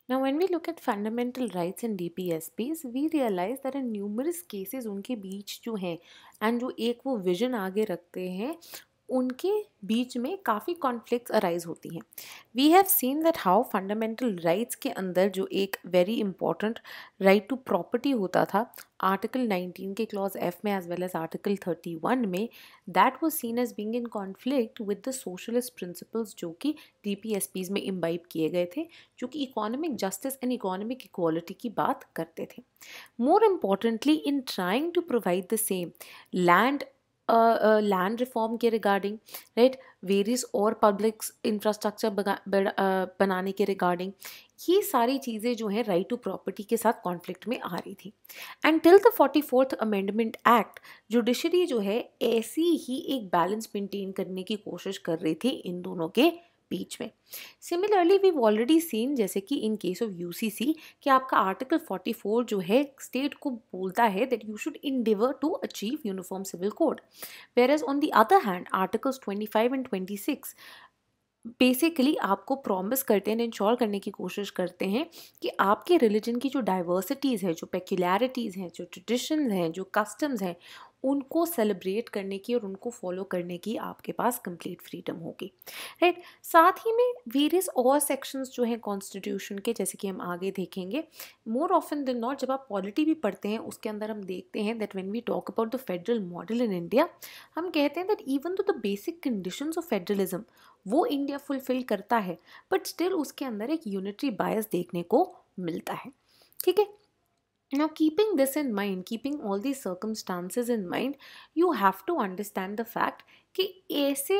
Now, when we look at fundamental rights in DPSPs, we realize that in numerous cases उनके बीच जो हैं and जो एक वो vision आगे रखते हैं उनके बीच में काफ़ी कॉन्फ्लिक्ट्स अराइज होती हैं. We have seen that how fundamental rights के अंदर जो एक very important right to property होता था आर्टिकल 19 के क्लॉज एफ में एज वेल एज आर्टिकल 31 में, that was seen as being in conflict with the socialist principles जो कि डीपीएसपीज में इम्बाइब किए गए थे, जो कि economic justice and economic equality की बात करते थे. More importantly, in trying to provide the same land reform के रिगार्डिंग, राइट, वेरियस और पब्लिक इंफ्रास्ट्रक्चर बनाने के रिगार्डिंग, ये सारी चीज़ें जो हैं राइट टू प्रॉपर्टी के साथ कॉन्फ्लिक्ट में आ रही थी. And till the 44th amendment act judiciary जो है ऐसी ही एक बैलेंस मेंटेन करने की कोशिश कर रही थी इन दोनों के बीच में. सिमिलरली वी ऑलरेडी सीन, जैसे कि इन केस ऑफ यूसीसी, कि आपका आर्टिकल 44 जो है स्टेट को बोलता है that you should endeavour to achieve uniform civil code, whereas on the other hand articles 25 and 26 basically आपको प्रॉमिस करते हैं, इंश्योर करने की कोशिश करते हैं कि आपके रिलीजन की जो डाइवर्सिटीज़ है, जो पेक्युलैरिटीज़ हैं, जो ट्रेडिशंस हैं, जो कस्टम्स हैं, उनको सेलिब्रेट करने की और उनको फॉलो करने की आपके पास कंप्लीट फ्रीडम होगी, राइट. साथ ही में वेरियस और सेक्शंस जो हैं कॉन्स्टिट्यूशन के, जैसे कि हम आगे देखेंगे, मोर ऑफन देन नॉट जब आप पॉलिटी भी पढ़ते हैं उसके अंदर हम देखते हैं that when we talk about the federal model in India, हम कहते हैं that even though the basic conditions of federalism वो इंडिया फुलफिल करता है, बट स्टिल उसके अंदर एक यूनिटरी बायस देखने को मिलता है. ठीक है. Now, keeping this in mind, keeping all these circumstances in mind, you have to understand the fact कि ऐसे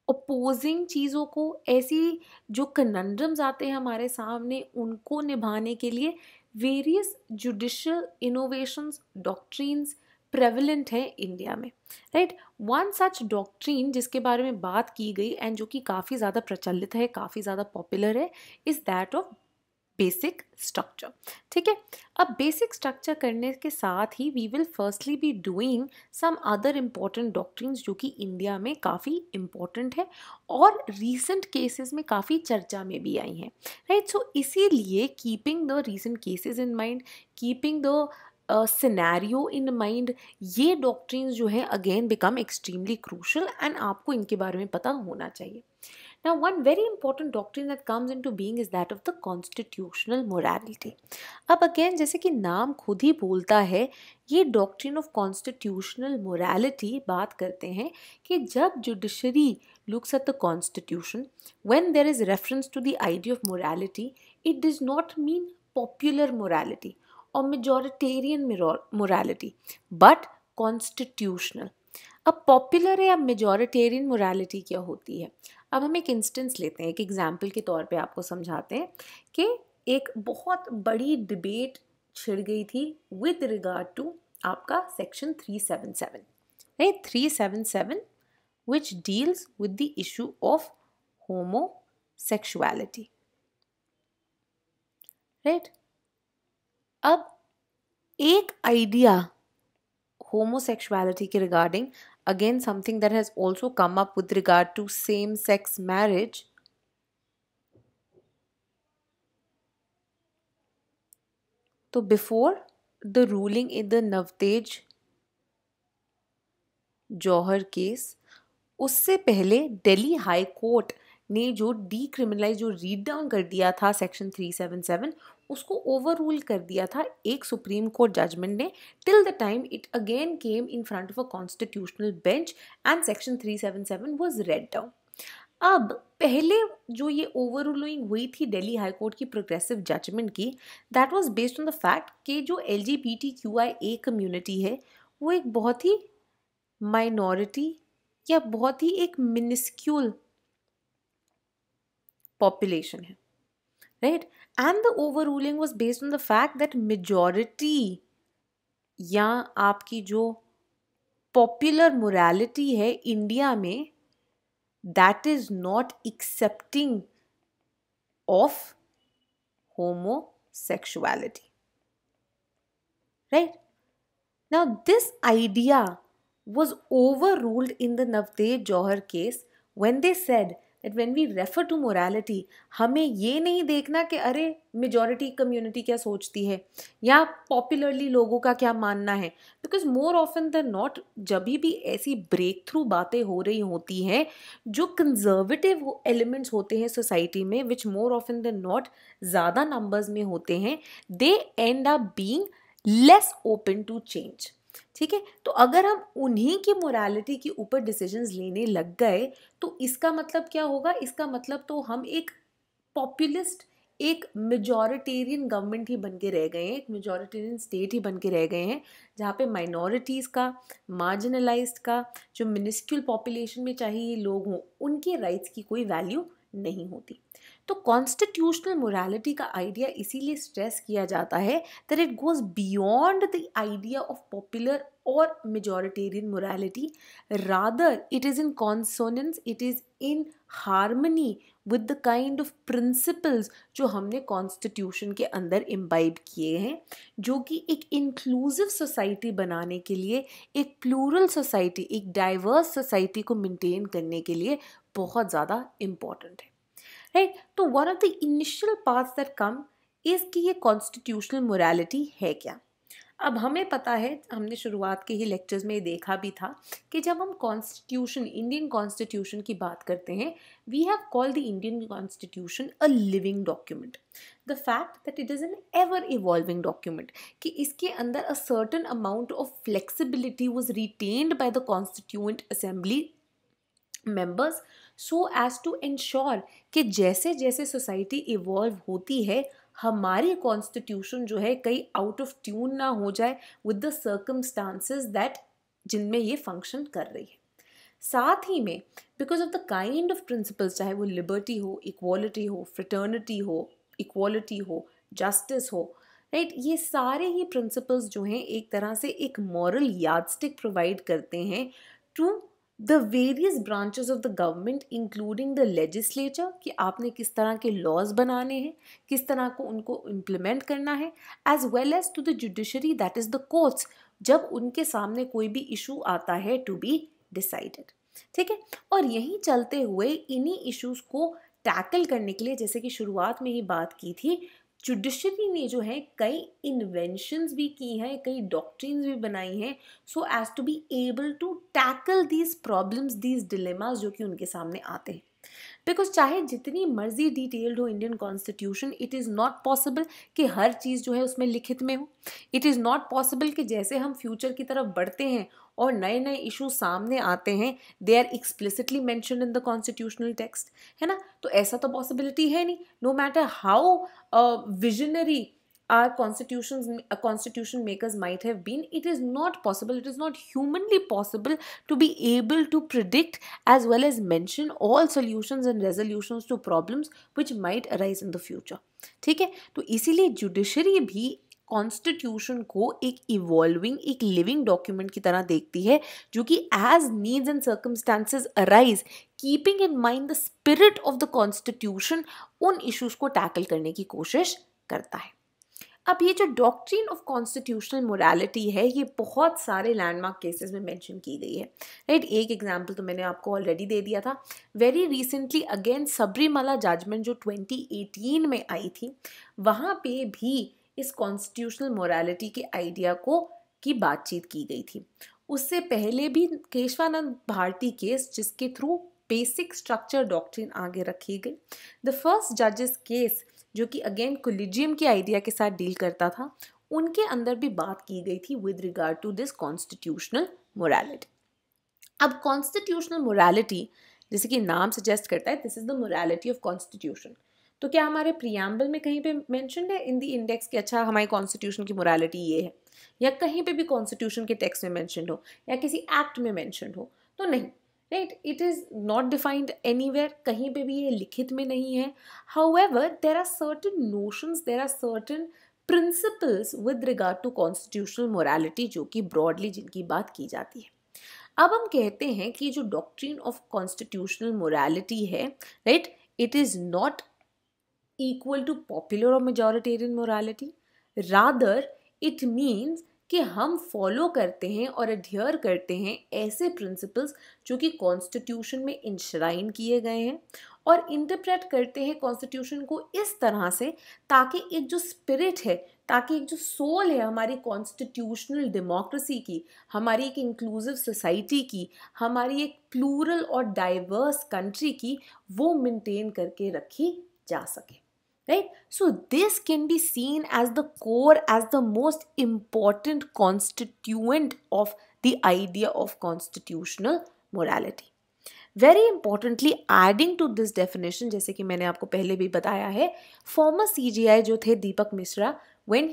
अपोजिंग चीज़ों को, ऐसी जो कनंड्रम्स आते हैं हमारे सामने, उनको निभाने के लिए various judicial innovations, doctrines prevalent है इंडिया में, राइट. वन सच डॉक्ट्रीन जिसके बारे में बात की गई एंड जो कि काफ़ी ज़्यादा प्रचलित है, काफ़ी ज़्यादा पॉपुलर है, is that of basic structure. ठीक है. अब बेसिक स्ट्रक्चर करने के साथ ही we will firstly be doing some other important doctrines जो कि इंडिया में काफ़ी इम्पॉर्टेंट है और रीसेंट केसेस में काफ़ी चर्चा में भी आई हैं, राइट. सो इसीलिए keeping the recent cases in mind, keeping the scenario in mind, ये डॉक्ट्रिन्स जो हैं again become extremely crucial and आपको इनके बारे में पता होना चाहिए. Now, one very important doctrine that comes into being is that of the constitutional morality. अब again जैसे कि नाम खुद ही बोलता है, ये doctrine of constitutional morality बात करते हैं कि जब judiciary looks at the constitution, when there is reference to the idea of morality, it does not mean popular morality or majoritarian morality, but constitutional. अब पॉपुलर या मेजॉरिटेरियन मोरालिटी क्या होती है? अब हम एक इंस्टेंस लेते हैं, एक एग्जाम्पल के तौर पे आपको समझाते हैं कि एक बहुत बड़ी डिबेट छिड़ गई थी विद रिगार्ड टू आपका section 377, right. 377 which deals with the issue of homosexuality, right. अब एक आइडिया homosexuality के regarding, again something that has also come up with regard to same-sex marriage. तो before the ruling in the Navtej Johar case, उससे पहले Delhi high court ने जो decriminalise, जो read down कर दिया था सेक्शन 377, उसको ओवर रूल कर दिया था एक सुप्रीम कोर्ट जजमेंट ने, till the time it again came in front of a constitutional bench and section 377 was red down. अब पहले जो ये ओवर रूलिंग हुई थी दिल्ली हाई कोर्ट की प्रोग्रेसिव जजमेंट की, that was based on the fact कि जो LGBTQIA कम्युनिटी है वो एक बहुत ही माइनॉरिटी या बहुत ही एक मिनिस्क्यूल पॉपुलेशन है, right. And the over ruling was based on the fact that majority या आपकी जो पॉपुलर मोरालिटी है इंडिया में, that is not accepting of homosexuality, right. Now this idea was overruled in the Navtej Johar case when they said that when we refer to morality, हमें ये नहीं देखना कि अरे मेजॉरिटी कम्युनिटी क्या सोचती है या पॉपुलरली लोगों का क्या मानना है, because more often than not जब भी ऐसी ब्रेक थ्रू बातें हो रही होती हैं जो कंजर्वेटिव एलिमेंट्स होते हैं सोसाइटी में, which more often than not ज़्यादा नंबर्स में होते हैं, they end up being less open to change. ठीक है, तो अगर हम उन्हीं की मोरालिटी के ऊपर डिसीजंस लेने लग गए तो इसका मतलब क्या होगा? इसका मतलब तो हम एक पॉपुलिस्ट, एक मेजॉरिटेरियन गवर्नमेंट ही बन के रह गए हैं, एक मेजॉरिटेरियन स्टेट ही बन के रह गए हैं, जहाँ पे माइनॉरिटीज़ का, मार्जिनलाइज्ड का, जो मिनिस्क्यूल पॉपुलेशन में चाहे ये लोग हों, उनके राइट्स की कोई वैल्यू नहीं होती। तो कॉन्स्टिट्यूशनल मोरालिटी का आइडिया इसीलिए स्ट्रेस किया जाता है that it goes beyond the idea of popular और majoritarian morality, rather it is in consonance, it is in harmony with the kind of principles जो हमने कॉन्स्टिट्यूशन के अंदर इम्बाइब किए हैं, जो कि एक इंक्लूसिव सोसाइटी बनाने के लिए, एक प्लूरल सोसाइटी, एक डाइवर्स सोसाइटी को मेंटेन करने के लिए बहुत ज़्यादा इम्पॉर्टेंट है, राइट? तो one of the initial parts that come is कि ये कॉन्स्टिट्यूशनल मोरालिटी है क्या। अब हमें पता है, हमने शुरुआत के ही लेक्चर्स में देखा भी था कि जब हम कॉन्स्टिट्यूशन, इंडियन कॉन्स्टिट्यूशन की बात करते हैं, we have called the Indian constitution a living document. The fact that it is an ever evolving document, कि इसके अंदर a certain amount of flexibility was retained by the constituent assembly members so as to ensure कि जैसे जैसे society evolve होती है, हमारी constitution जो है कहीं आउट ऑफ ट्यून ना हो जाए विद द सर्कमस्टांसेस दैट जिनमें ये फंक्शन कर रही है। साथ ही में because of the kind of principles, चाहे वो लिबर्टी हो, इक्वालिटी हो, फ्रेटर्निटी हो, इक्वालिटी हो, जस्टिस हो, राइट, ये सारे ही प्रिंसिपल्स जो हैं एक तरह से एक मॉरल यार्डस्टिक प्रोवाइड करते हैं to the various branches of the government including the legislature, कि आपने किस तरह के laws बनाने हैं, किस तरह को उनको implement करना है, as well as to the judiciary, that is the courts, जब उनके सामने कोई भी issue आता है to be decided। ठीक है, और यहीं चलते हुए इन्हीं issues को टैकल करने के लिए, जैसे कि शुरुआत में ही बात की थी, जुडिशरी ने जो है कई इन्वेंशंस भी की हैं, कई डॉक्ट्रिन्स भी बनाई हैं, so as to be able to tackle these problems, these dilemmas जो कि उनके सामने आते हैं। बिकॉज चाहे जितनी मर्जी डिटेल्ड हो Indian constitution, it is not possible कि हर चीज़ जो है उसमें लिखित में हो। इट इज़ नॉट पॉसिबल कि जैसे हम फ्यूचर की तरफ बढ़ते हैं और नए नए इशू सामने आते हैं, they are explicitly mentioned in the constitutional text, है ना। तो ऐसा तो पॉसिबिलिटी है नहीं, no matter how visionary our constitution makers might have been, it is not possible, it is not humanly possible to be able to predict as well as mention all solutions and resolutions to problems which might arise in the future। ठीक है, तो इसीलिए judiciary भी constitution को एक evolving, एक living document की तरह देखती है, जो कि as needs and circumstances arise, keeping in mind the spirit of the constitution, उन इश्यूज को टैकल करने की कोशिश करता है। अब ये जो डॉक्ट्रिन ऑफ कॉन्स्टिट्यूशनल मोरालिटी है, ये बहुत सारे लैंडमार्क केसेस में मेंशन की गई है, राइट। एक एग्जांपल तो मैंने आपको ऑलरेडी दे दिया था, very recently again Sabarimala judgement जो 2018 में आई थी, वहाँ पे भी इस कॉन्स्टिट्यूशनल मोरालिटी के आइडिया की बातचीत की गई थी। उससे पहले भी केशवानंद भारती केस, जिसके थ्रू बेसिक स्ट्रक्चर डॉक्ट्रिन आगे रखी गई, द फर्स्ट जजेस केस जो कि अगेन कोलिजियम के आइडिया के साथ डील करता था, उनके अंदर भी बात की गई थी with regard to this constitutional morality. अब कॉन्स्टिट्यूशनल मोरालिटी, जैसे कि नाम सजेस्ट करता है, this is the morality of constitution, तो क्या हमारे प्रियम्बल में कहीं पे मेंशन्ड है इन द इंडेक्स कि अच्छा हमारी कॉन्स्टिट्यूशन की मोरालिटी ये है, या कहीं पे भी कॉन्स्टिट्यूशन के टेक्स्ट में मेंशन्ड हो या किसी एक्ट में मेंशन्ड हो? तो नहीं, right, it is not defined anywhere, कहीं पे भी ये लिखित में नहीं है। However there are certain notions, there are certain principles with regard to constitutional morality, जो कि ब्रॉडली जिनकी बात की जाती है। अब हम कहते हैं कि जो डॉक्ट्रिन ऑफ कॉन्स्टिट्यूशनल मोरालिटी है, right, it is not equal to popular or majoritarian morality, rather it means कि हम फॉलो करते हैं और अध्ययर करते हैं ऐसे प्रिंसिपल्स जो कि कॉन्स्टिट्यूशन में इंश्राइन किए गए हैं और इंटरप्रेट करते हैं कॉन्स्टिट्यूशन को इस तरह से ताकि एक जो स्पिरिट है, ताकि एक जो सोल है हमारी कॉन्स्टिट्यूशनल डेमोक्रेसी की, हमारी एक इंक्लूसिव सोसाइटी की, हमारी एक प्लूरल और डाइवर्स कंट्री की, वो मेंटेन करके रखी जा सके. Right? So this can be seen as the core, as the most important constituent of the idea of constitutional morality. Very importantly, adding to this definition, जैसे कि मैंने आपको पहले भी बताया है, former CGI जो थे दीपक Mishra, when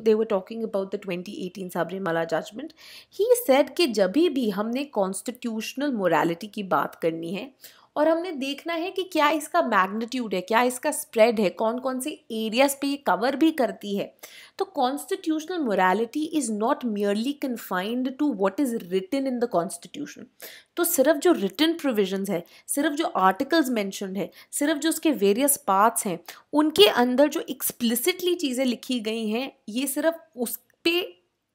they were talking about the 2018 Sabrimala judgment, he said कि जब भी हमने constitutional morality की बात करनी है और हमने देखना है कि क्या इसका मैग्नीट्यूड है, क्या इसका स्प्रेड है, कौन कौन से एरियाज पे ये कवर भी करती है, तो constitutional morality is not merely confined to what is written in the constitution. तो सिर्फ जो रिटन प्रोविजंस है, सिर्फ जो आर्टिकल्स मेंशन्ड है, सिर्फ जो उसके वेरियस पार्ट्स हैं, उनके अंदर जो एक्सप्लिसिटली चीज़ें लिखी गई हैं, ये सिर्फ उस पे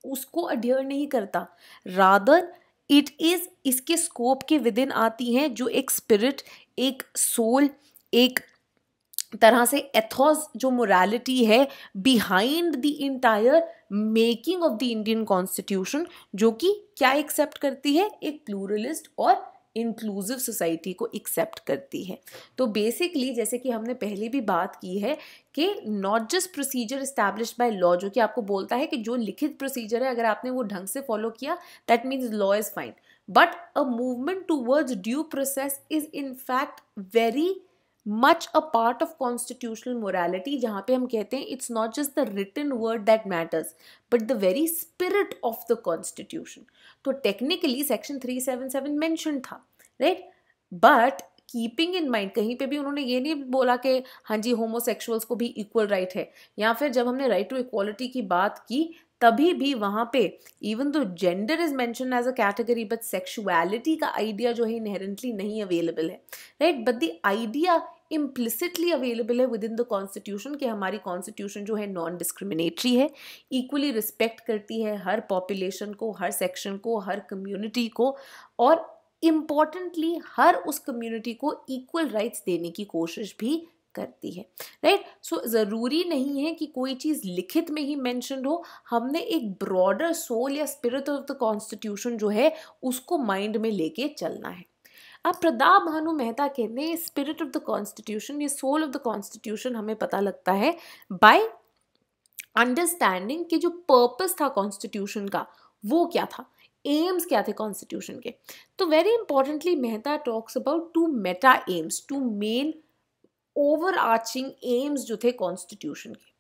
उसको अडियर नहीं करता, रादर इट इज़ इसके स्कोप के विद इन आती हैं जो एक स्पिरिट, एक सोल, एक तरह से एथोस जो मोरालिटी है behind the entire making of the Indian constitution, जो कि क्या एक्सेप्ट करती है, एक प्लूरलिस्ट और इंक्लूसिव सोसाइटी को एक्सेप्ट करती है. तो बेसिकली जैसे कि हमने पहले भी बात की है कि not just procedure established by law, जो कि आपको बोलता है कि जो लिखित प्रोसीजर है अगर आपने वो ढंग से फॉलो किया that means law is fine, but a movement towards due process is in fact very much a part of constitutional morality, जहाँ पे हम कहते हैं it's not just the written word that matters but the very spirit of the constitution. तो technically section 377 mentioned था, right? But keeping in mind, कहीं पे भी उन्होंने ये नहीं बोला कि हाँ जी होमोसेक्सुअल्स को भी इक्वल राइट है, या फिर जब हमने राइट टू इक्वालिटी की बात की तभी भी वहाँ पे even though gender is mention as a category but sexuality का आइडिया जो है इनहेरेंटली नहीं अवेलेबल है, right? But the idea implicitly available है विद इन द कॉन्स्टिट्यूशन कि हमारी कॉन्स्टिट्यूशन जो है नॉन डिस्क्रिमिनेटरी है, इक्वली रिस्पेक्ट करती है हर पॉपुलेशन को, हर सेक्शन को, हर कम्युनिटी को, और इम्पॉर्टेंटली हर उस कम्युनिटी को इक्वल राइट्स देने की कोशिश भी करती है, राइट? सो ज़रूरी नहीं है कि कोई चीज़ लिखित में ही मेंशन्ड हो, हमने एक ब्रॉडर सोल या स्पिरिट ऑफ द कॉन्स्टिट्यूशन जो है उसको माइंड में लेके चलना है. अब प्रताप भानु मेहता कहते हैं स्पिरिट ऑफ द कॉन्स्टिट्यूशन, ये सोल ऑफ द कॉन्स्टिट्यूशन हमें पता लगता है बाय अंडरस्टैंडिंग कि जो पर्पस था कॉन्स्टिट्यूशन का वो क्या था, एम्स क्या थे कॉन्स्टिट्यूशन के. तो very importantly Mehta talks about two meta aims, two main overarching aims जो थे कॉन्स्टिट्यूशन के.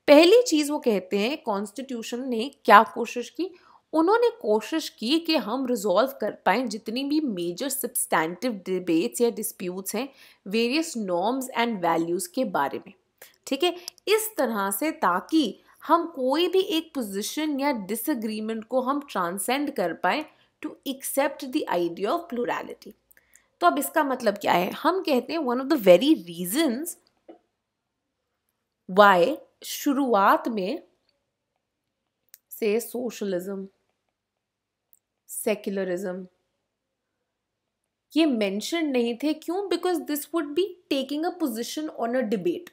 पहली चीज वो कहते हैं कॉन्स्टिट्यूशन ने क्या कोशिश की, उन्होंने कोशिश की कि हम रिजॉल्व कर पाएं जितनी भी मेजर सब्सटैंटिव डिबेट्स या डिस्प्यूट्स हैं वेरियस नॉर्म्स एंड वैल्यूज के बारे में, ठीक है, इस तरह से ताकि हम कोई भी एक पोजीशन या डिसएग्रीमेंट को हम ट्रांसेंड कर पाए to accept the idea of plurality. तो अब इसका मतलब क्या है, हम कहते हैं one of the very reasons why शुरुआत में से सोशलिज्म, सेक्युलरिज्म ये मेंशन नहीं थे, क्यों? Because this would be taking a position on a debate,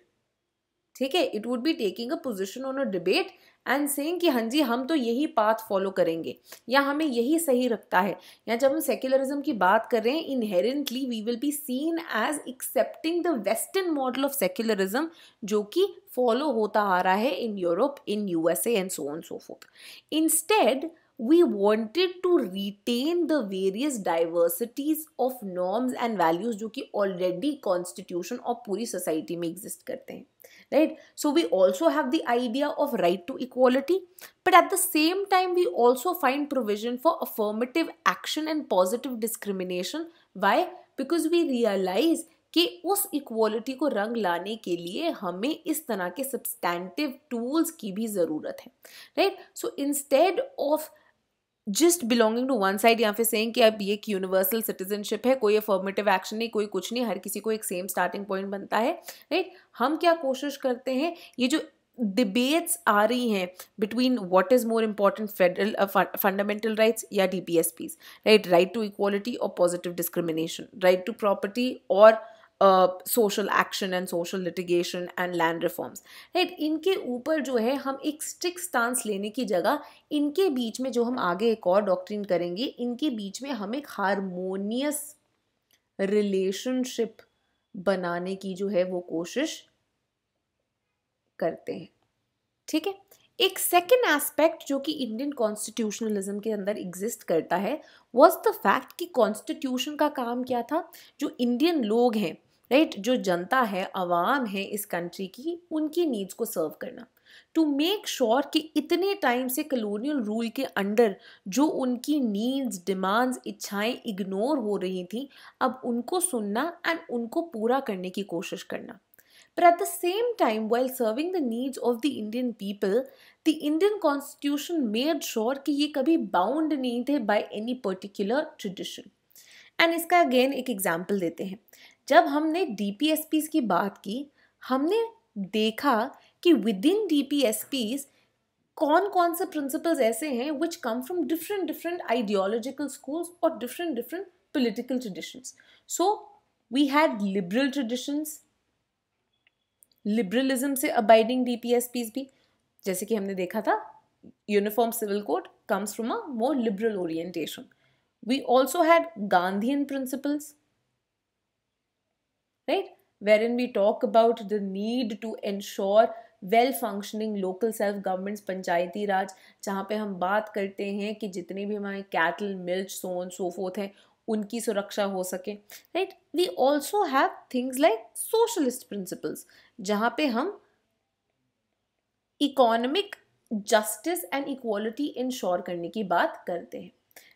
ठीक है, it would be taking a position on a debate and saying कि हाँ जी हम तो यही पाथ फॉलो करेंगे या हमें यही सही रखता है. या जब हम सेक्युलरिज्म की बात कर रहे हैं inherently we will be seen as accepting the western model of secularism जो कि फॉलो होता आ रहा है in Europe, in USA and so on so forth. Instead we wanted to retain the various diversities of norms and values जो कि already constitution और पूरी society में exist करते हैं, right? So we also have the idea of right to equality, but at the same time we also find provision for affirmative action and positive discrimination. Why? Because we realize कि उस equality को रंग लाने के लिए हमें इस तरह के सब्सटैंटिव टूल्स की भी ज़रूरत है, right? So instead of just belonging to one side या फिर सेइंग कि अब ये एक यूनिवर्सल सिटीजनशिप है, कोई अफर्मेटिव एक्शन नहीं, कोई कुछ नहीं, हर किसी को एक सेम स्टार्टिंग पॉइंट बनता है, राइट? हम क्या कोशिश करते हैं, ये जो डिबेट्स आ रही हैं between what is more important federal fundamental rights या DPSPs, right, right to equality और positive discrimination, right to property और social action and social litigation and land reforms, right. इनके ऊपर जो है हम एक स्ट्रिक्ट स्टांस लेने की जगह इनके बीच में, जो हम आगे एक और डॉक्ट्रिन करेंगे, इनके बीच में हम एक हारमोनियस रिलेशनशिप बनाने की जो है वो कोशिश करते हैं, ठीक है। एक सेकेंड एस्पेक्ट जो कि इंडियन कॉन्स्टिट्यूशनलिज्म के अंदर एग्जिस्ट करता है वाज द फैक्ट कि कॉन्स्टिट्यूशन का काम क्या था, जो इंडियन लोग हैं, राइट, जो जनता है, अवाम है इस कंट्री की, उनकी नीड्स को सर्व करना, टू मेक श्योर कि इतने टाइम से कॉलोनियल रूल के अंडर जो उनकी नीड्स, डिमांड्स, इच्छाएं इग्नोर हो रही थी, अब उनको सुनना एंड उनको पूरा करने की कोशिश करना। But at the same time, while serving the needs of the Indian people, the Indian Constitution made sure कि ये कभी bound नहीं थे by any particular tradition. And इसका again एक example देते हैं। जब हमने DPSPs की बात की, हमने देखा कि within DPSPs कौन कौन से principles ऐसे हैं which come from different ideological schools or different political traditions. So we had liberal traditions, liberalism से अबाइडिंग DPSPs भी, जैसे कि हमने देखा था uniform civil code comes from a more liberal orientation. We also had Gandhian principles, right, wherein we talk about the need to ensure well functioning local self governments, panchayati raj, जहाँ पे हम बात करते हैं कि जितने भी हमारे cattle, milk, so on so forth हैं, उनकी सुरक्षा हो सके, right. We also have things like socialist principles, जहाँ पे हम economic justice and equality ensure करने की बात करते हैं,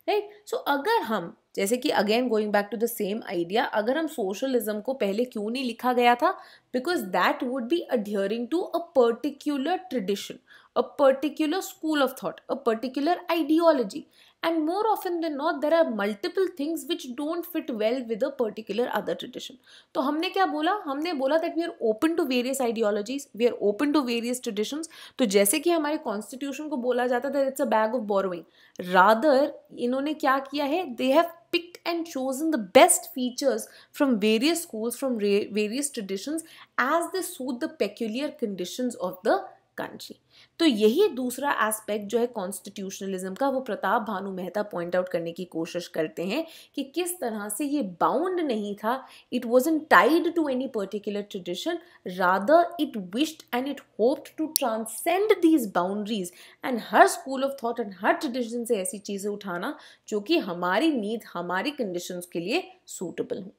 राइट. सो अगर हम, जैसे कि again going back to the same idea, अगर हम सोशलिज्म को पहले क्यों नहीं लिखा गया था, because that would be adhering to a particular tradition, a particular school of thought, a particular ideology, and more often than not there are multiple things which don't fit well with a particular other tradition. तो हमने क्या बोला, हमने बोला that we are open to various ideologies, we are open to various traditions. तो जैसे कि हमारे कॉन्स्टिट्यूशन को बोला जाता था it's a bag of borrowing, rather इन्होंने क्या किया है, they have picked and chosen the best features from various schools, from various traditions as they suit the peculiar conditions of the country. तो यही दूसरा एस्पेक्ट जो है कॉन्स्टिट्यूशनलिज्म का, वो प्रताप भानु मेहता पॉइंट आउट करने की कोशिश करते हैं कि किस तरह से ये बाउंड नहीं था, it wasn't tied to any particular tradition, rather it wished and it hoped to transcend these boundaries and हर स्कूल ऑफ थॉट एंड हर ट्रेडिशन से ऐसी चीज़ें उठाना जो कि हमारी नीड, हमारी कंडीशंस के लिए सूटेबल हो.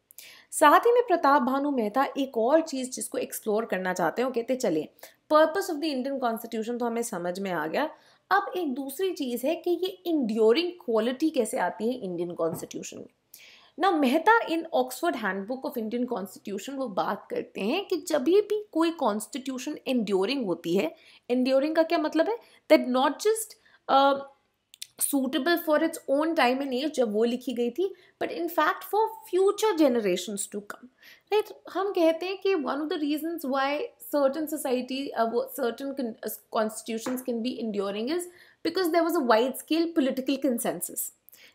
साथ ही में प्रताप भानु मेहता एक और चीज़ जिसको एक्सप्लोर करना चाहते हैं, वो कहते चलिए purpose of the Indian constitution तो हमें समझ में आ गया, अब एक दूसरी चीज़ है कि ये इंड्योरिंग क्वालिटी कैसे आती है इंडियन कॉन्स्टिट्यूशन में. ना मेहता इन Oxford handbook of Indian constitution वो बात करते हैं कि जब भी कोई कॉन्स्टिट्यूशन इंड्योरिंग होती है, इंड्योरिंग का क्या मतलब है, that not just suitable for its own time and age जब वो लिखी गई थी, but in fact for future generations to come, right. हम कहते हैं कि one of the reasons why certain society, certain constitutions can be enduring is because there was a wide scale political consensus.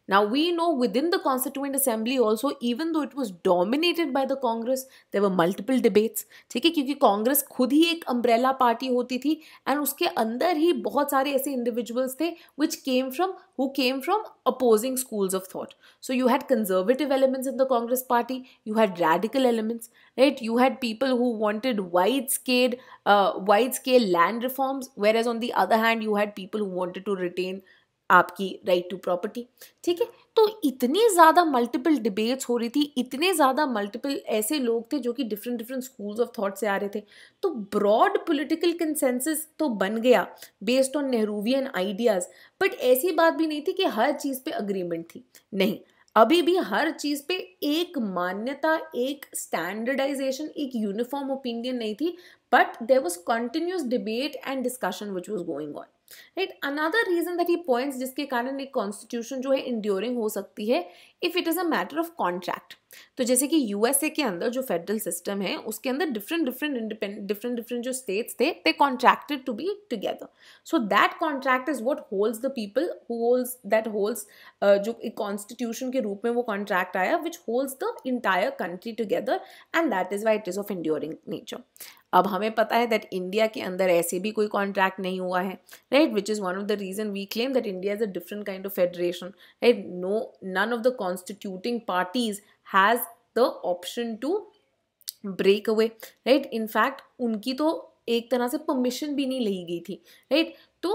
Now we know within the Constituent Assembly also, even though it was dominated by the Congress, there were multiple debates, ठीक है, क्योंकि कांग्रेस खुद ही एक umbrella party होती थी and उसके अंदर ही बहुत सारे ऐसे इंडिविजुअल्स थे who came from opposing schools of thought. So you had conservative elements in the Congress party, you had radical elements, right, you had people who wanted wide scale land reforms, whereas on the other hand you had people who wanted to retain आपकी right to property, ठीक है. तो इतनी ज़्यादा multiple debates हो रही थी, इतने ज़्यादा मल्टीपल ऐसे लोग थे जो कि डिफरेंट स्कूल्स ऑफ थॉट से आ रहे थे, तो ब्रॉड पॉलिटिकल कंसेंसस तो बन गया based on Nehruvian ideas, but ऐसी बात भी नहीं थी कि हर चीज़ पे अग्रीमेंट थी, नहीं, अभी भी हर चीज़ पे एक मान्यता, एक स्टैंडर्डाइजेशन, एक यूनिफॉर्म ओपिनियन नहीं थी, but there was continuous debate and discussion which was going on, right. Another reason that he points जिसके कारण एक कॉन्स्टिट्यूशन जो है इंड्योरिंग हो सकती है if it is a matter of contract. तो जैसे कि यूएसए के अंदर जो फेडरल सिस्टम है उसके अंदर डिफरेंट जो स्टेट्स थे they contracted to be together. So that contract is what holds the people who holds जो एक कॉन्स्टिट्यूशन के रूप में वो कॉन्ट्रैक्ट आया which holds the entire country together, and that is why it is of enduring nature. अब हमें पता है दैट इंडिया के अंदर ऐसे भी कोई कॉन्ट्रैक्ट नहीं हुआ है, right, which is one of the reason we claim that India is a different kind of federation, right. None of the constituting parties has the option to break away, right। in fact उनकी तो एक तरह से permission भी नहीं ली गई थी, right. तो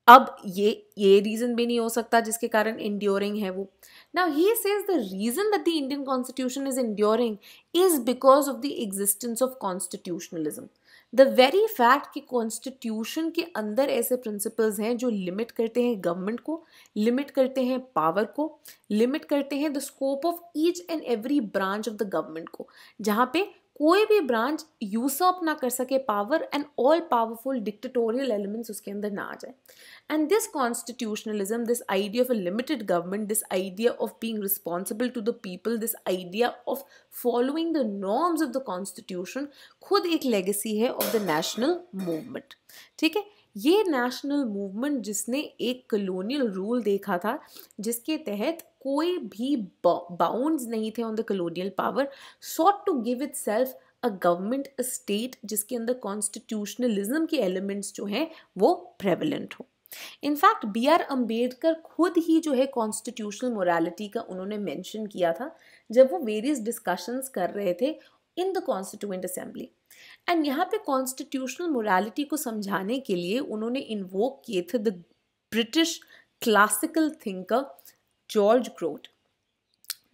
अब ये रीजन भी नहीं हो सकता जिसके कारण इंड्योरिंग है वो। Now he says the reason that the Indian constitution is enduring is because of the existence of constitutionalism. The very fact कि कॉन्स्टिट्यूशन के अंदर ऐसे प्रिंसिपल्स हैं जो लिमिट करते हैं गवर्नमेंट को, लिमिट करते हैं पावर को, लिमिट करते हैं the scope of each and every branch of the government को, जहाँ पे कोई भी ब्रांच यूसअप ना कर सके power and all powerful dictatorial elements उसके अंदर ना आ जाए। And this constitutionalism, this idea of a limited government, this idea of being responsible to the people, this idea of following the norms of the constitution, खुद एक legacy है of the national movement। ठीक है, ये national movement जिसने एक colonial rule देखा था जिसके तहत कोई भी bounds नहीं थे on the colonial power, sought to give itself a government, a state जिसके अंदर constitutionalism के elements जो हैं वो prevalent हो। इनफैक्ट बी आर अम्बेडकर खुद ही जो है कॉन्स्टिट्यूशनल मोरालिटी का उन्होंने मेंशन किया था जब वो वेरियस डिस्कशंस कर रहे थे in the constituent assembly. And यहाँ पे कॉन्स्टिट्यूशनल मोरालिटी को समझाने के लिए उन्होंने इन्वोक किए थे the British classical thinker George Grote.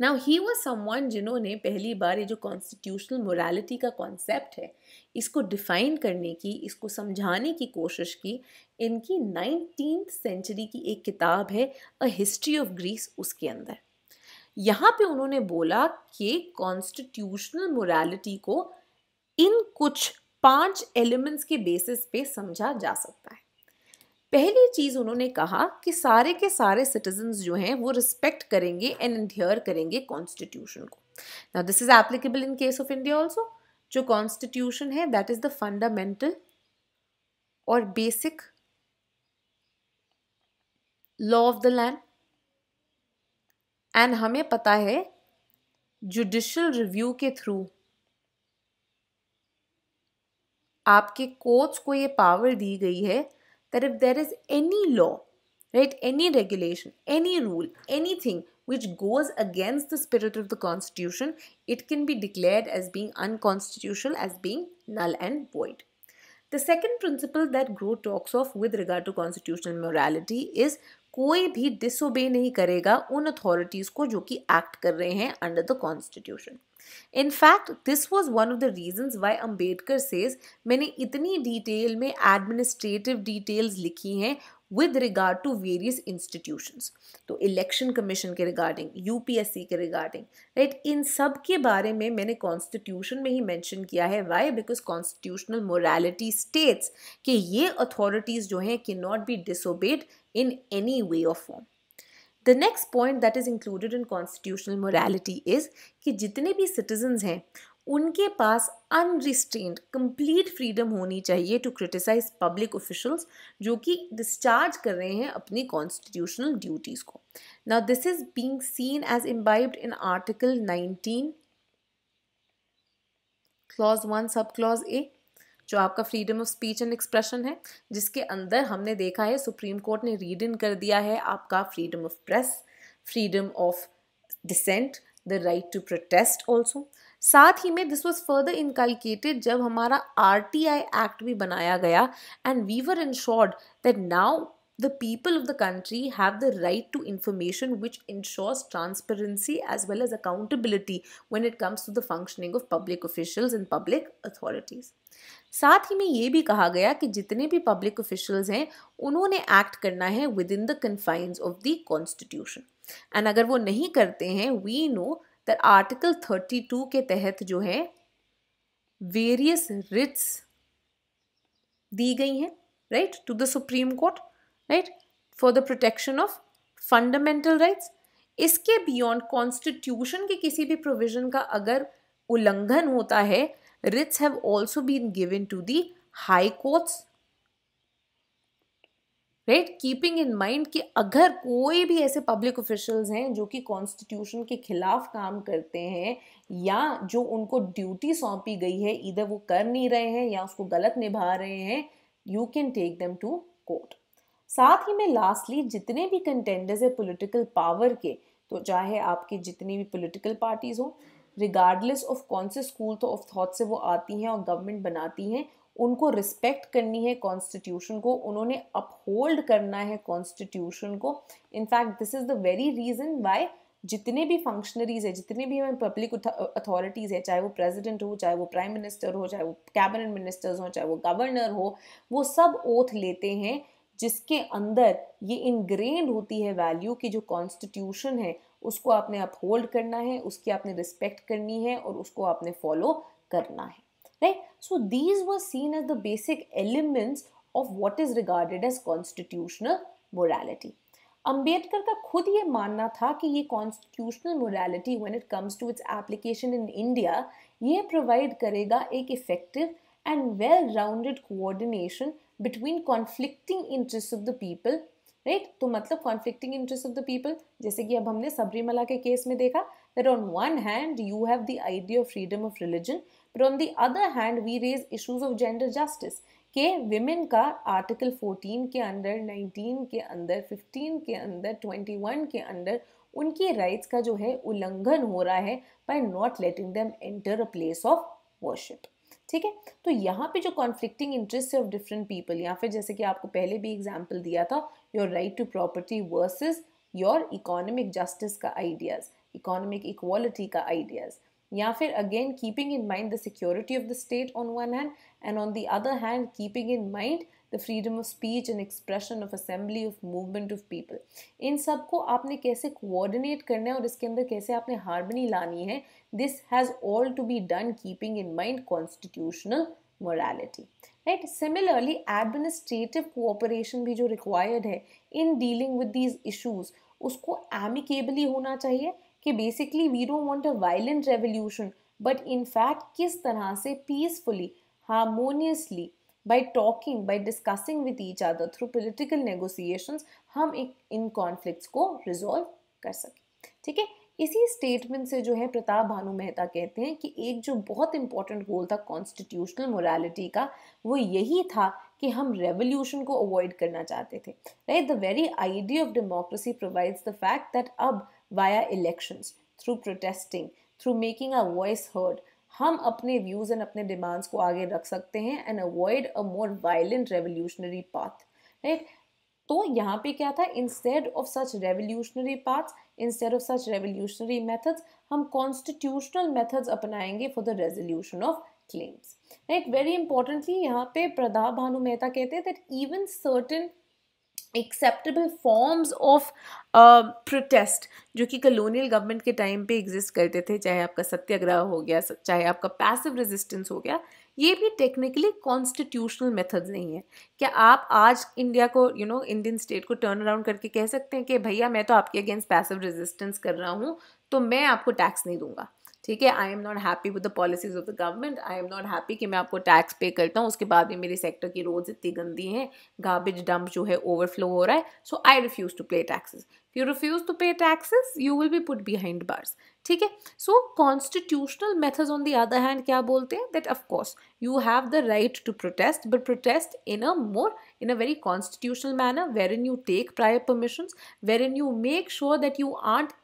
Now he was someone जिन्होंने पहली बार ये जो कॉन्स्टिट्यूशनल मोरालिटी का कॉन्सेप्ट है इसको डिफाइन करने की, इसको समझाने की कोशिश की। इनकी 19th सेंचुरी की एक किताब है अ हिस्ट्री ऑफ ग्रीस, उसके अंदर यहाँ पे उन्होंने बोला कि कॉन्स्टिट्यूशनल मोरालिटी को इन कुछ 5 एलिमेंट्स के बेसिस पे समझा जा सकता है। पहली चीज उन्होंने कहा कि सारे के सारे सिटीजन्स जो हैं वो रिस्पेक्ट करेंगे एंड एडहियर करेंगे कॉन्स्टिट्यूशन को। Now this is applicable in case of India also. जो कॉन्स्टिट्यूशन है दैट इज द फंडामेंटल और basic law of the land, and हमें पता है जुडिशियल रिव्यू के थ्रू आपके कोर्ट्स को ये पावर दी गई है that if there is any law, right, any regulation, any rule, anything which goes against the spirit of the constitution, it can be declared as being unconstitutional, as being null and void. The second principle that Grote talks of with regard to constitutional morality is कोई भी disobey नहीं करेगा उन authorities को जो कि act कर रहे हैं under the constitution. In fact, this was one of the reasons why Ambedkar says मैंने इतनी डिटेल में administrative details लिखी हैं with regard to various institutions। तो election commission के regarding, UPSC के regarding, right, इन सब के बारे में मैंने constitution में ही mention किया है। Why? Because constitutional morality states कि ये authorities जो हैं cannot be disobeyed in any way or form। The next point that is included in constitutional morality is कि जितने भी citizens हैं उनके पास unrestrained complete freedom होनी चाहिए to criticize public officials जो कि discharge कर रहे हैं अपनी constitutional duties को। Now this is being seen as imbibed in Article 19 Clause 1 Subclause A जो आपका freedom of speech and expression है, जिसके अंदर हमने देखा है सुप्रीम कोर्ट ने रीड इन कर दिया है आपका freedom of press, freedom of dissent, the right to protest also. साथ ही में दिस वॉज फर्दर इनकलकेटेड जब हमारा आरटीआई एक्ट भी बनाया गया and we were ensured that now the people of the country have the right to information which ensures transparency as well as accountability when it comes to the functioning of public officials and public authorities। साथ ही में ये भी कहा गया कि जितने भी public officials हैं उन्होंने एक्ट करना है within the confines of the constitution, and अगर वो नहीं करते हैं we know that article 32 के तहत जो है various writs दी गई हैं, right, to the Supreme Court, right, for the protection of fundamental rights। इसके बियॉन्ड कॉन्स्टिट्यूशन के किसी भी प्रोविजन का अगर उल्लंघन होता है, writs have also been given to the high courts, right, keeping in mind कि अगर कोई भी ऐसे पब्लिक ऑफिशियल्स हैं जो कि कॉन्स्टिट्यूशन के खिलाफ काम करते हैं या जो उनको ड्यूटी सौंपी गई है इधर वो कर नहीं रहे हैं या उसको गलत निभा रहे हैं, you can take them to court. साथ ही में लास्टली जितने भी कंटेंडर्स है पॉलिटिकल पावर के, तो चाहे आपके जितनी भी पॉलिटिकल पार्टीज हो, रिगार्डलेस ऑफ कौन से स्कूल तो ऑफ थॉट से वो आती हैं और गवर्नमेंट बनाती हैं, उनको रिस्पेक्ट करनी है कॉन्स्टिट्यूशन को, उन्होंने अपहोल्ड करना है कॉन्स्टिट्यूशन को। In fact this is the very reason why जितने भी फंक्शनरीज है, जितने भी हमें पब्लिक अथॉरिटीज़ है, चाहे वो प्रेसिडेंट हो, चाहे वो प्राइम मिनिस्टर हो, चाहे वो कैबिनेट मिनिस्टर्स हो, चाहे वो गवर्नर हो, वो सब ओथ लेते हैं जिसके अंदर ये इनग्रेन्ड होती है वैल्यू कि जो कॉन्स्टिट्यूशन है उसको आपने अपहोल्ड करना है, उसकी आपने रिस्पेक्ट करनी है और उसको आपने फॉलो करना है, right? So these were seen as the basic elements of what is regarded as constitutional morality. Ambedkar का खुद ये मानना था कि ये constitutional morality when it comes to its application in India, ये प्रोवाइड करेगा एक effective and well rounded coordination between conflicting interest of the people, right. तो मतलब conflicting interest of the people, जैसे कि अब हमने सबरीमला के केस में देखा that on one hand you have the idea of freedom of religion, but on the other hand we raise issues of gender justice के women का आर्टिकल 14 के अंदर, 19 के अंदर, 15 के अंदर, 21 के अंदर उनकी राइट्स का जो है उल्लंघन हो रहा है by not letting them enter a place of worship, ठीक है। तो यहाँ पे जो कॉन्फ्लिक्टिंग इंटरेस्ट है ऑफ डिफरेंट पीपल, या फिर जैसे कि आपको पहले भी एग्जाम्पल दिया था, your right to property versus your economic justice का आइडियाज, इकोनॉमिक इक्वालिटी का आइडियाज, या फिर again keeping in mind the security of the state on one hand and on the other hand keeping in mind the freedom of speech and expression of assembly of movement of people. इन सबको आपने कैसे coordinate करना है और इसके अंदर कैसे आपने हार्मनी लानी है, this has all to be done keeping in mind constitutional morality, right. Similarly administrative cooperation भी जो रिक्वायर्ड है in dealing with these issues, उसको एमिकेबली होना चाहिए कि basically we don't want a violent revolution, but in fact किस तरह से peacefully, harmoniously, by talking, by discussing with each other through political negotiations हम एक इन कॉन्फ्लिक्ट्स को रिजॉल्व कर सकें, ठीक है। इसी स्टेटमेंट से जो है प्रताप भानु मेहता कहते हैं कि एक जो बहुत इंपॉर्टेंट गोल था कॉन्स्टिट्यूशनल मोरालिटी का, वो यही था कि हम रेवोल्यूशन को अवॉइड करना चाहते थे, right. The very idea of democracy provides the fact that अब via elections, through protesting, through making a voice heard, हम अपने व्यूज एंड अपने डिमांड्स को आगे रख सकते हैं and avoid a more violent revolutionary path, right. तो यहाँ पे क्या था, instead of such revolutionary paths, instead of such revolutionary methods, हम कॉन्स्टिट्यूशनल मेथड्स अपनाएंगे for the resolution of claims, right. Very importantly यहाँ पे प्रताप भानु मेहता कहते हैं that even certain acceptable forms of protest जो कि कलोनियल गवर्नमेंट के टाइम पे एग्जिस्ट करते थे, चाहे आपका सत्याग्रह हो गया, चाहे आपका पैसिव रेजिस्टेंस हो गया, ये भी टेक्निकली कॉन्स्टिट्यूशनल मेथड्स नहीं है। क्या आप आज इंडिया को इंडियन स्टेट को टर्न अराउंड करके कह सकते हैं कि भैया मैं तो आपके अगेंस्ट पैसिव रेजिस्टेंस कर रहा हूँ तो मैं आपको टैक्स नहीं दूंगा, ठीक है, I am not happy with the policies of the government, I am not happy कि मैं आपको टैक्स पे करता हूँ, उसके बाद भी मेरे सेक्टर की रोड्स इतनी गंदी हैं, गार्बेज डंप जो है ओवरफ्लो हो रहा है, सो आई रिफ्यूज टू पे taxes. If you refuse to pay taxes, you will be put behind bars, ठीक है। So constitutional methods on the other hand क्या बोलते हैं, that of course you have the right to protest, but protest in a very constitutional manner, wherein you take prior permissions, wherein you make sure that you aren't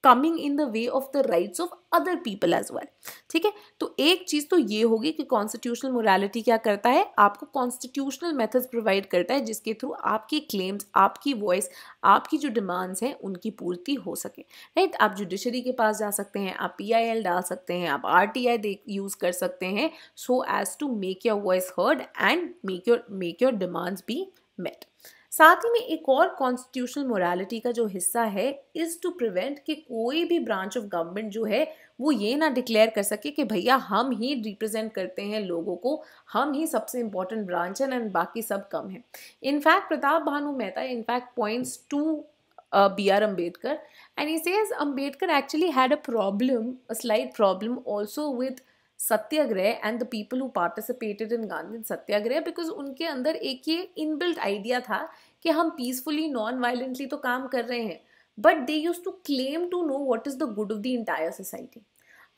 coming in the way of the rights of other people as well, ठीक है। तो एक चीज़ तो ये होगी कि constitutional morality क्या करता है, आपको कॉन्स्टिट्यूशनल मेथड्स प्रोवाइड करता है जिसके थ्रू आपकी क्लेम्स, आपकी वॉइस, आपकी जो डिमांड्स हैं उनकी पूर्ति हो सके, राइट। आप जुडिशरी के पास जा सकते हैं, आप PIL डाल सकते हैं, आप RTI यूज़ कर सकते हैं, so as to make your voice heard and make your demands be met. साथ ही में एक और कॉन्स्टिट्यूशनल मोरालिटी का जो हिस्सा है इज़ टू प्रिवेंट कि कोई भी ब्रांच ऑफ गवर्नमेंट जो है वो ये ना डिक्लेयर कर सके कि भैया हम ही रिप्रेजेंट करते हैं लोगों को, हम ही सबसे इंपॉर्टेंट ब्रांच है एंड बाकी सब कम है। In fact Pratap Bhanu Mehta in fact points to B.R. Ambedkar, and he says Ambedkar actually had a slight problem also with Satyagraha and the people who participated in Gandhi Satyagraha, because उनके अंदर एक ये इनबिल्ट आइडिया था कि हम पीसफुली नॉन वायलेंटली तो काम कर रहे हैं, but they used to claim to know what is the good of the entire society.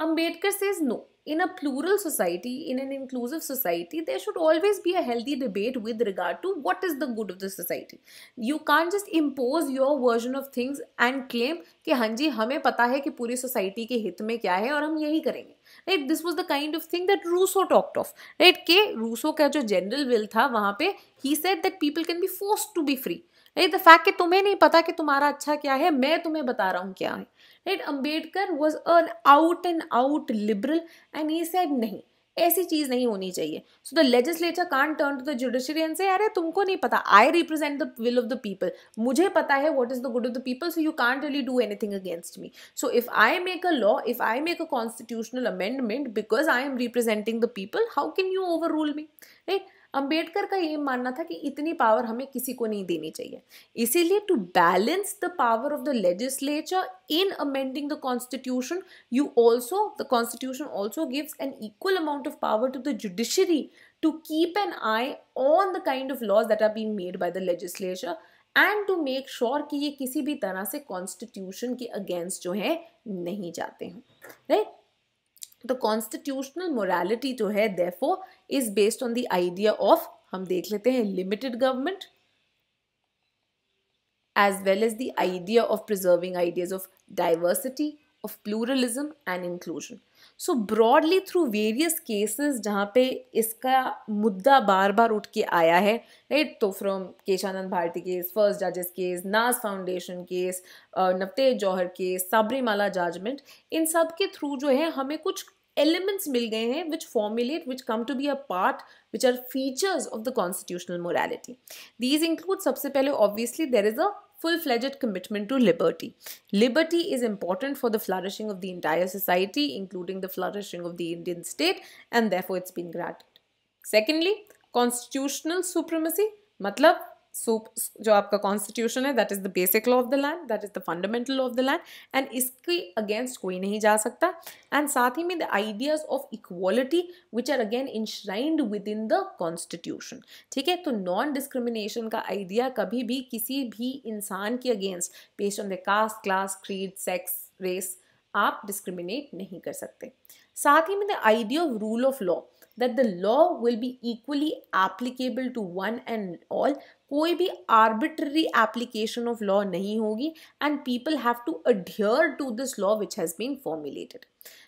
Ambedkar says no. In a plural society, in an inclusive society, there should always be a healthy debate with regard to what is the good of the society. You can't just impose your version of things and claim कि हाँ जी हमें पता है कि पूरी society के हित में क्या है और हम यही करेंगे. Right? This was the kind of thing that Rousseau talked of. Right? कि रूसो का जो जनरल विल था वहाँ पे he said that people can be forced to be free. Right? The fact कि तुम्हें नहीं पता कि तुम्हारा अच्छा क्या है, मैं तुम्हें बता रहा हूँ क्या है. Right? Ambedkar was an out and out liberal and he said नहीं, ऐसी चीज नहीं होनी चाहिए. So the legislature can't turn to the judiciary and say अरे तुमको नहीं पता, I represent the will of the people, मुझे पता है what is the good of the people, so you can't really do anything against me. So if I make a law, if I make a constitutional amendment because I am representing the people, how can you overrule me? Right? Ambedkar का ये मानना था कि इतनी power हमें किसी को नहीं देनी चाहिए. इसीलिए to balance the power of the legislature in amending the constitution, the constitution also gives an equal amount of power to the judiciary to keep an eye on the kind of laws that are being made by the legislature and to make sure कि ये किसी भी तरह से constitution के against जो है नहीं जाते हैं. राइट? तो कॉन्स्टिट्यूशनल मोरालिटी जो है therefore is based on the idea of, हम देख लेते हैं, limited government as well as the idea of preserving ideas of diversity, of pluralism and inclusion. So broadly through various cases जहाँ पे इसका मुद्दा बार बार उठ के आया है, right? तो from केशानंद भारती केस, फर्स्ट जजेस केस, नाज फाउंडेशन केस, नवतेज जौहर केस, सबरीमाला जजमेंट, इन सब के थ्रू जो है हमें कुछ elements मिल गए हैं which formulate, which come to be a part, which are features of the constitutional morality. These include, सबसे पहले obviously there is a full-fledged commitment to liberty. Liberty is important for the flourishing of the entire society, including the flourishing of the Indian state, and therefore it's been granted. Secondly, constitutional supremacy, मतलब जो आपका constitution है, that is the basic law of the land, that is the fundamental law of the land, and इसके against कोई नहीं जा सकता. And साथ ही में the ideas of equality which are again enshrined within the constitution. ठीक है? तो नॉन डिस्क्रिमिनेशन का आइडिया कभी भी किसी भी इंसान के against based on the caste, class, creed, sex, race आप डिस्क्रिमिनेट नहीं कर सकते. साथ ही में the idea of rule of law, that the law will be equally applicable to one and all. कोई भी arbitrary application of law नहीं होगी and people have to adhere to this law which has been formulated.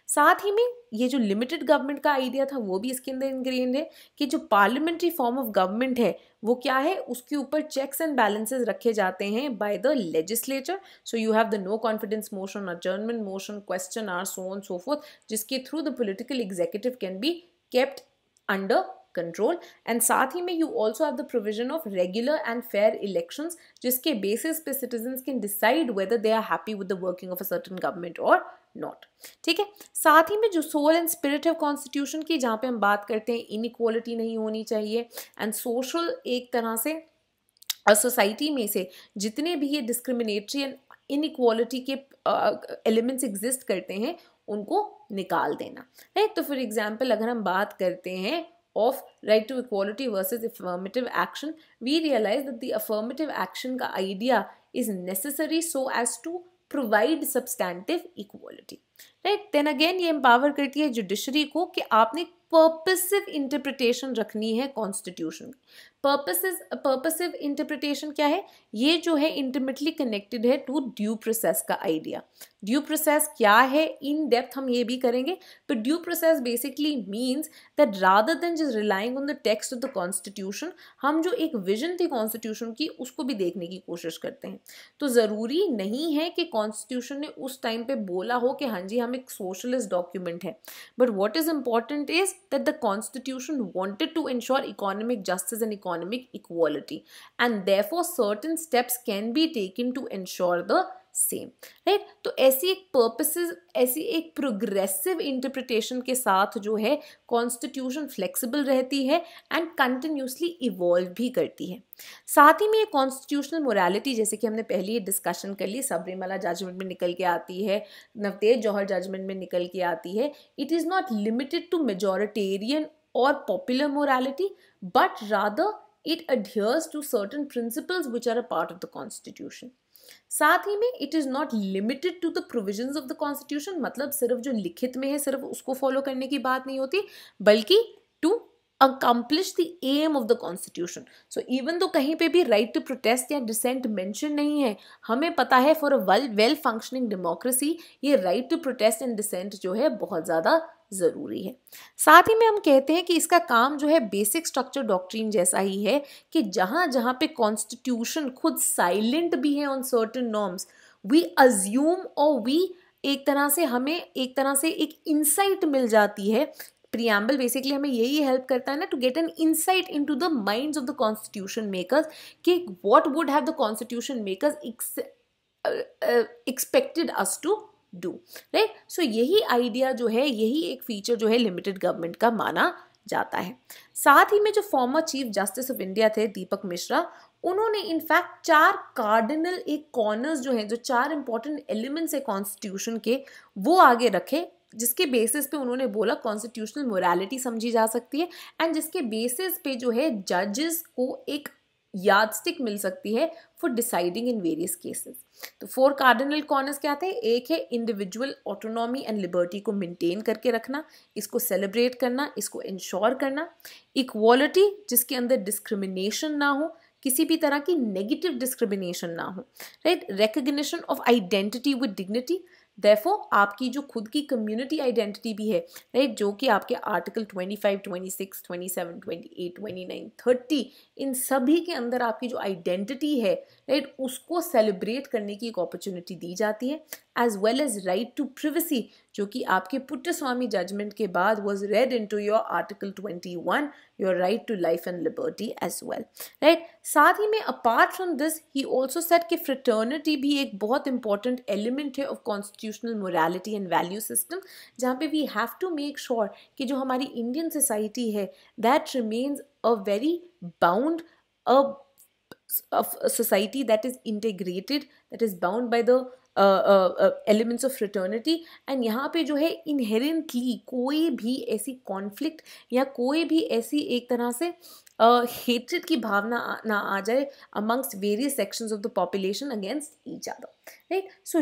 साथ ही में ये जो limited government का आइडिया था वो भी इसके अंदर इनग्रेन्ड है कि जो पार्लियामेंट्री फॉर्म ऑफ गवर्नमेंट है वो क्या है, उसके ऊपर चेक्स एंड बैलेंसेस रखे जाते हैं by the legislature. So you have the no confidence motion, adjournment motion, question hour, so on so forth, जिसके through the political executive can be kept under control. And साथ ही में you also have the provision of regular and fair elections जिसके basis पे citizens can decide whether they are happy with the working of a certain government or not. ठीक है? साथ ही में जो soul and spirit है कॉन्स्टिट्यूशन की, जहाँ पे हम बात करते हैं inequality नहीं होनी चाहिए, and social एक तरह से सोसाइटी में से जितने भी ये डिस्क्रिमिनेटरी एंड इनइक्वालिटी के एलिमेंट्स एग्जिस्ट करते हैं उनको निकाल देना. राइट? तो फॉर एग्जांपल अगर हम बात करते हैं of right to equality versus affirmative action, we realise that the affirmative action का idea is necessary so as to provide substantive equality. Right? Then again ये एम्पावर करती है जुडिशरी को कि आपने पर्पसिव इंटरप्रिटेशन रखनी है कॉन्स्टिट्यूशन. पर्पसिव इंटरप्रिटेशन क्या है? ये जो है इंटीमेटली कनेक्टेड है टू ड्यू प्रोसेस का आइडिया. ड्यू प्रोसेस क्या है इन डेप्थ हम ये भी करेंगे, but due process basically means that rather than just relying on the text of the constitution, हम जो एक विजन थी कॉन्स्टिट्यूशन की उसको भी देखने की कोशिश करते हैं. तो ज़रूरी नहीं है कि कॉन्स्टिट्यूशन ने उस टाइम पे बोला हो कि हाँ जी हम एक सोशलिस्ट डॉक्यूमेंट है, but what is important is that the constitution wanted to ensure economic justice and economic equality, and therefore certain steps can be taken to ensure the same, right. तो ऐसी एक पर्पसेस, ऐसी एक progressive interpretation के साथ जो है constitution flexible रहती है एंड कंटिन्यूसली इवॉल्व भी करती है। साथ ही में ये कॉन्स्टिट्यूशनल मोरालिटी, जैसे कि हमने पहले ही डिस्कशन कर ली, सबरीमाला जजमेंट में निकल के आती है, नवतेज जौहर जजमेंट में निकल के आती है, it is not limited to majoritarian or popular morality, but rather it adheres to certain principles which are a part of the constitution. साथ ही में it is not limited to the provisions of the constitution, मतलब सिर्फ जो लिखित में है सिर्फ उसको फॉलो करने की बात नहीं होती, बल्कि to accomplish the aim of the constitution. So even though कहीं पे भी right to protest या dissent mention नहीं है, हमें पता है for a well functioning democracy ये right to protest and dissent जो है बहुत ज़्यादा ज़रूरी है। साथ ही में हम कहते हैं कि इसका काम जो है बेसिक स्ट्रक्चर डॉक्ट्रिन जैसा ही है कि जहाँ जहाँ पे कॉन्स्टिट्यूशन खुद साइलेंट भी है on certain norms, we assume और वी एक तरह से हमें एक तरह से एक इंसाइट मिल जाती है। प्रियम्बल बेसिकली हमें यही हेल्प करता है ना, to get an insight into the minds of the constitution makers कि what would have the constitution makers expected us to do, right. So यही आइडिया जो है, यही एक फीचर जो है लिमिटेड गवर्नमेंट का माना जाता है। साथ ही में जो former chief justice of India थे दीपक मिश्रा, उन्होंने इनफैक्ट 4 कार्डिनल एक कॉर्नर्स जो हैं, जो 4 इंपॉर्टेंट एलिमेंट्स है कॉन्स्टिट्यूशन के, वो आगे रखे, जिसके बेसिस पे उन्होंने बोला कॉन्स्टिट्यूशनल मोरालिटी समझी जा सकती है एंड जिसके बेसिस पे जो है जजेस को एक यार्डस्टिक मिल सकती है for deciding in various cases. तो 4 कार्डिनल कॉर्नर्स क्या थे? एक है इंडिविजुअल ऑटोनॉमी एंड लिबर्टी को मेंटेन करके रखना, इसको सेलिब्रेट करना, इसको इंश्योर करना। इक्वालिटी, जिसके अंदर डिस्क्रिमिनेशन ना हो, किसी भी तरह की नेगेटिव डिस्क्रिमिनेशन ना हो, right. Recognition of identity with dignity, therefore आपकी जो खुद की कम्युनिटी आइडेंटिटी भी है, राइट, जो कि आपके आर्टिकल 25, 26, 27, 28, 29, 30 इन सभी के अंदर आपकी जो आइडेंटिटी है, राइट, उसको सेलिब्रेट करने की एक अपॉर्चुनिटी दी जाती है, as well as right to privacy, जो कि आपके पुट्टस्वामी जजमेंट के बाद was read into your article 21, your right to life and liberty as well, right. साथ ही में apart from this he also said कि फ्रेटर्निटी भी एक बहुत इंपॉर्टेंट एलिमेंट है of constitutional morality and value system, जहाँ पे we have to make sure कि जो हमारी इंडियन सोसाइटी है that remains a very bound, a society that is integrated, that is bound by the elements of fraternity, and यहाँ पे जो है inherently कोई भी ऐसी conflict या कोई भी ऐसी एक तरह से hatred की भावना ना आ जाए amongst various sections of the population against each other, right? So